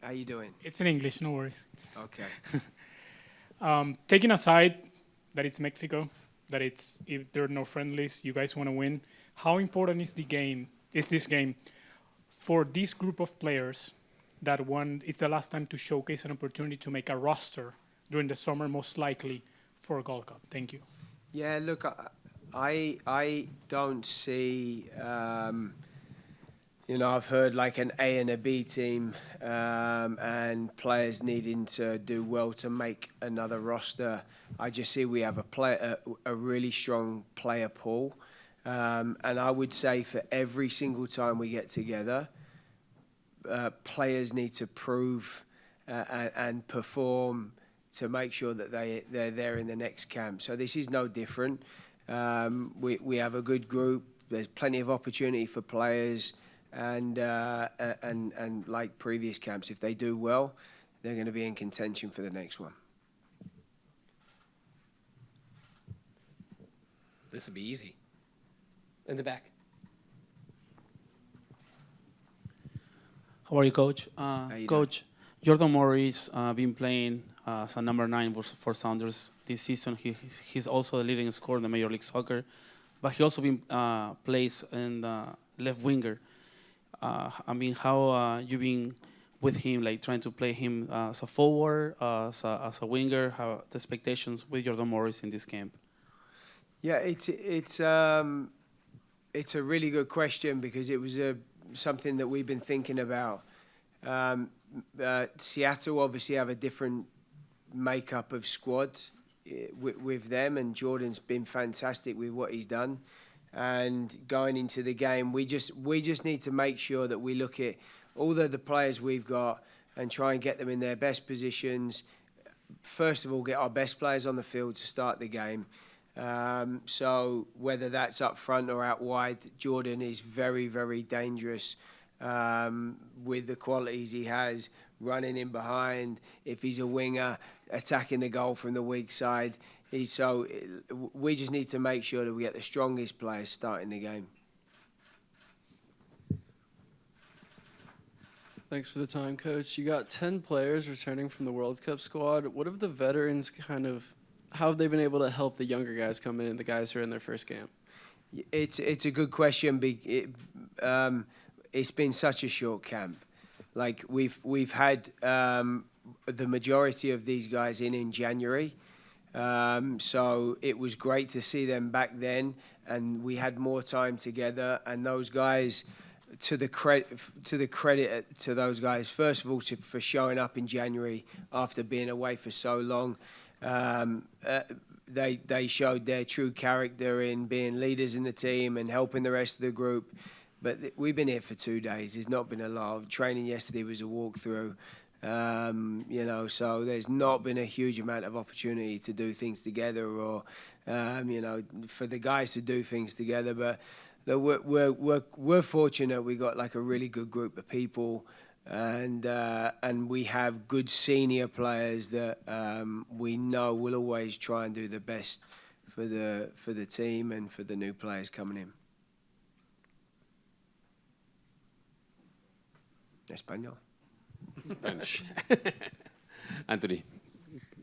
How you doing? It's in English, no worries. Okay. Taking aside that it's Mexico, that it's if there are no friendlies, you guys want to win. How important is the game? Is this game for this group of players that one? It's the last time to showcase an opportunity to make a roster during the summer, most likely for a Gold Cup. Thank you. Yeah, look, I don't see. I've heard like an A and a B team, and players needing to do well to make another roster. I just see we have a really strong player pool, and I would say for every single time we get together, players need to prove and perform to make sure that they're there in the next camp. So this is no different. We have a good group. There's plenty of opportunity for players. And like previous camps, if they do well, they're going to be in contention for the next one. This will be easy. In the back. How are you, Coach? You Coach, Jordan Morris been playing as a number 9 for Sounders this season. He's also the leading scorer in the Major League Soccer, but he also been plays in the left winger. I mean, how you been with him, like trying to play him as a forward, as a winger? How the expectations with Jordan Morris in this camp? Yeah, it's a really good question because it was something that we've been thinking about. Seattle obviously have a different makeup of squad with them, and Jordan's been fantastic with what he's done. And going into the game, we just need to make sure that we look at all the players we've got and try and get them in their best positions. First of all, get our best players on the field to start the game. So whether that's up front or out wide, Jordan is very, very dangerous with the qualities he has, running in behind. If he's a winger, attacking the goal from the weak side. So we just need to make sure that we get the strongest players starting the game. Thanks for the time, Coach. You got 10 players returning from the World Cup squad. What have the veterans how have they been able to help the younger guys come in, the guys who are in their first camp? It's a good question. It's been such a short camp. Like we've had the majority of these guys in January. So it was great to see them back then, and we had more time together. And those guys, to the credit to those guys, first of all, for showing up in January after being away for so long. They showed their true character in being leaders in the team and helping the rest of the group. But we've been here for 2 days. There's not been a lot of training. Yesterday was a walkthrough. So there's not been a huge amount of opportunity to do things together or, for the guys to do things together. But we're fortunate. We got like a really good group of people, and we have good senior players that we know will always try and do the best for the team and for the new players coming in. Español. Anthony,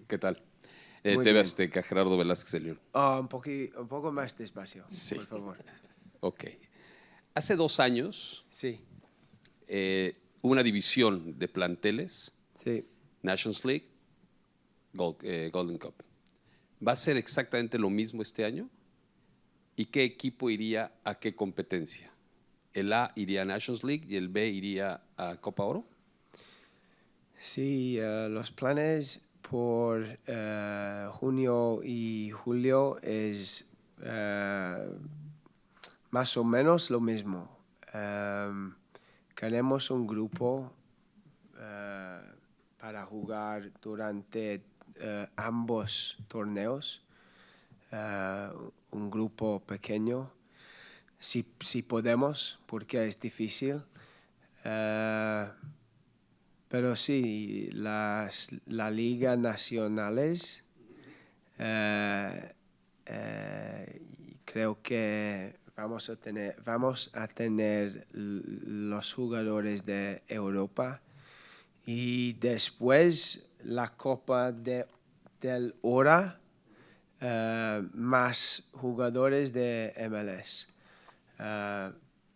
¿qué tal? Te ves Gerardo Velázquez del León. Un poco más despacio, sí. Por favor. Ok. Hace 2 años, sí. Una división de planteles, sí. Nations League, Golden Cup. ¿Va a ser exactamente lo mismo este año? ¿Y qué equipo iría a qué competencia? ¿El A iría a Nations League y el B iría a Copa Oro? Sí, los planes por junio y julio es más o menos lo mismo. Queremos un grupo para jugar durante ambos torneos, un grupo pequeño, si podemos, porque es difícil. Pero sí, la Liga Nacionales, creo que vamos a tener los jugadores de Europa Y después la Copa del Oro, más jugadores de MLS.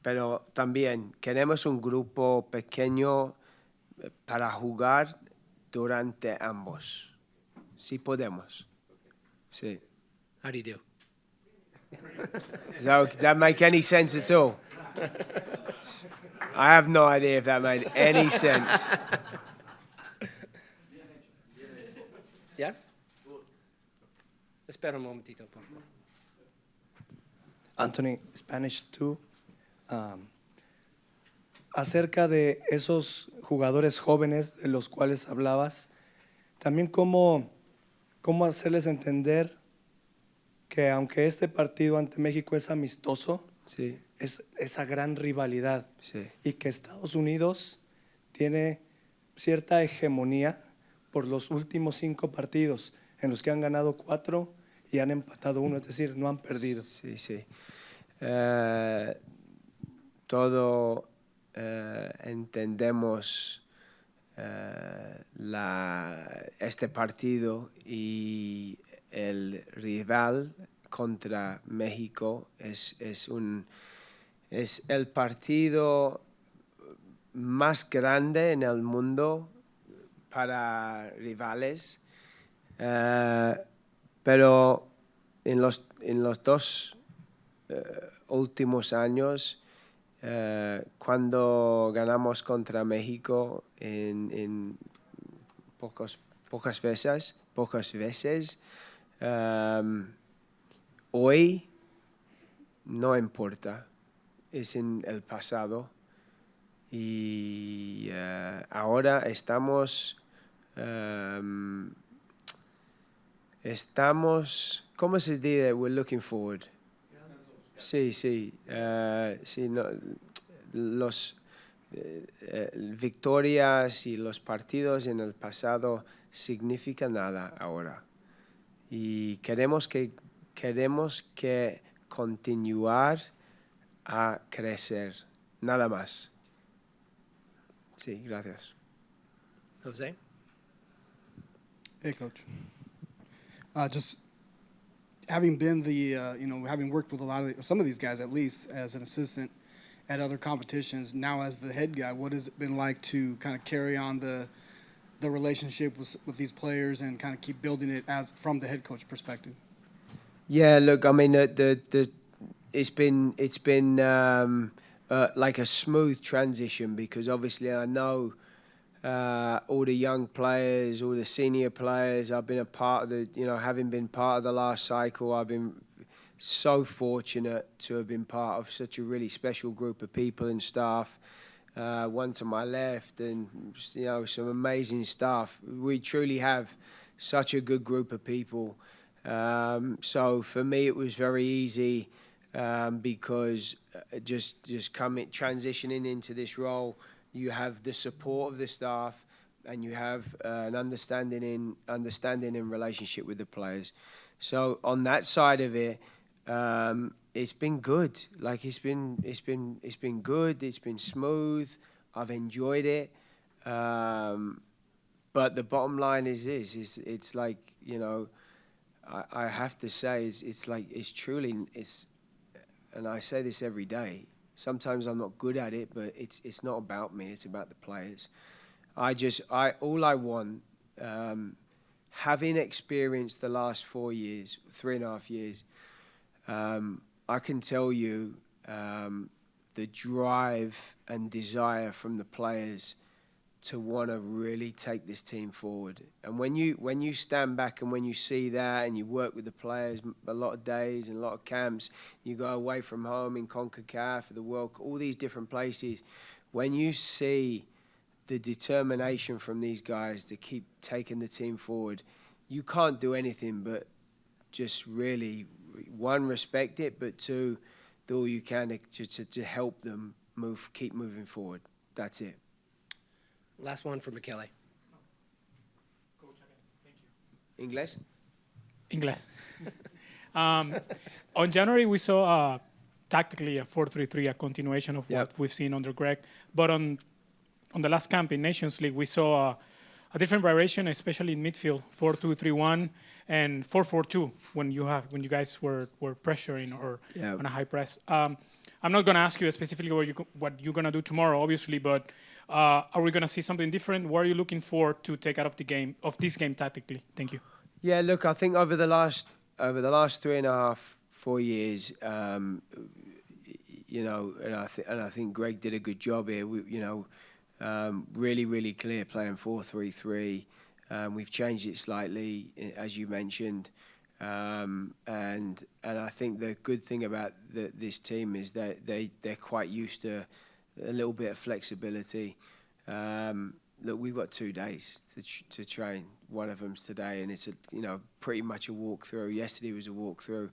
Pero también queremos un grupo pequeño para jugar durante ambos. Si podemos. Sí. How do you do? Does that make any sense at all? I have no idea if that made any sense. Yeah? Espera un momentito, por favor. Anthony, Spanish too. Acerca de esos jugadores jóvenes de los cuales hablabas, también cómo hacerles entender que aunque este partido ante México es amistoso, Sí, es esa gran rivalidad sí. y que Estados Unidos tiene cierta hegemonía por los últimos 5 partidos en los que han ganado 4 y han empatado 1, es decir, no han perdido. Sí, sí. Todo entendemos este partido y el rival contra México es el partido más grande en el mundo para rivales, pero en los 2 últimos años, cuando ganamos contra México en pocas veces, hoy no importa, es en el pasado y ahora estamos, ¿cómo se dice? We're looking forward. Sí, sí, sí, no, los victorias y los partidos en el pasado significan nada ahora. Y queremos que continuar a crecer, nada más. Sí, gracias. Jose? Hey, Coach. Just having been having worked with some of these guys at least as an assistant at other competitions, now as the head guy, what has it been like to kind of carry on the relationship with these players and kind of keep building it from the head coach perspective? Yeah, look, I mean, it's been like a smooth transition because obviously I know all the young players, all the senior players. I've been a part of having been part of the last cycle, I've been so fortunate to have been part of such a really special group of people and staff. One to my left, and some amazing staff. We truly have such a good group of people. So for me, it was very easy because transitioning into this role, you have the support of the staff, and you have an understanding and relationship with the players. So on that side of it, it's been good. Like it's been good. It's been smooth. I've enjoyed it. But the bottom line is this: it's like I have to say it's truly, and I say this every day. Sometimes I'm not good at it, but it's not about me. It's about the players. All I want, having experienced the last 4 years, 3.5 years, I can tell you the drive and desire from the players to want to really take this team forward. And when you stand back and when you see that and you work with the players a lot of days and a lot of camps, you go away from home in CONCACAF, the World, all these different places, when you see the determination from these guys to keep taking the team forward, you can't do anything but just really, one, respect it, but two, do all you can to help them keep moving forward. That's it. Last one for Michele. Coach, thank you. English? English. On January, we saw tactically a 4-3-3, a continuation of what we've seen under Greg. But on on the last camp in Nations League, we saw a different variation, especially in midfield, 4-2-3-1 and 4-4-2 when you guys were pressuring or on a high press. I'm not going to ask you specifically what you're going to do tomorrow, obviously, but are we going to see something different? What are you looking for to take out of this game tactically? Thank you. Yeah, look, I think over the last 3.5-4 years, you know, and I think Greg did a good job here. Really clear playing 4-3-3. We've changed it slightly, as you mentioned, and I think the good thing about this team is that they're quite used to a little bit of flexibility. Look, we've got 2 days to train. One of them's today, and it's pretty much a walkthrough. Yesterday was a walkthrough.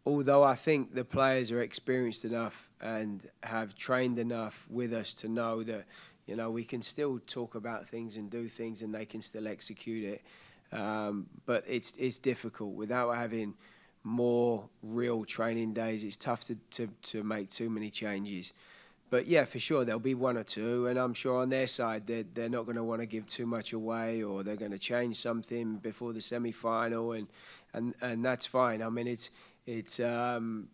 Although I think the players are experienced enough and have trained enough with us to know that, you know, we can still talk about things and do things and they can still execute it. But it's difficult. Without having more real training days, it's tough to make too many changes. But yeah, for sure, there'll be 1 or 2, and I'm sure on their side they're not going to want to give too much away, or they're going to change something before the semi-final, and that's fine. I mean, it's the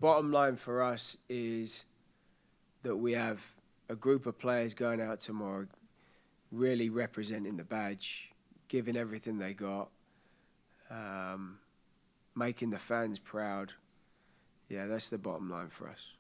bottom line for us is that we have a group of players going out tomorrow, really representing the badge, giving everything they got, making the fans proud. Yeah, that's the bottom line for us.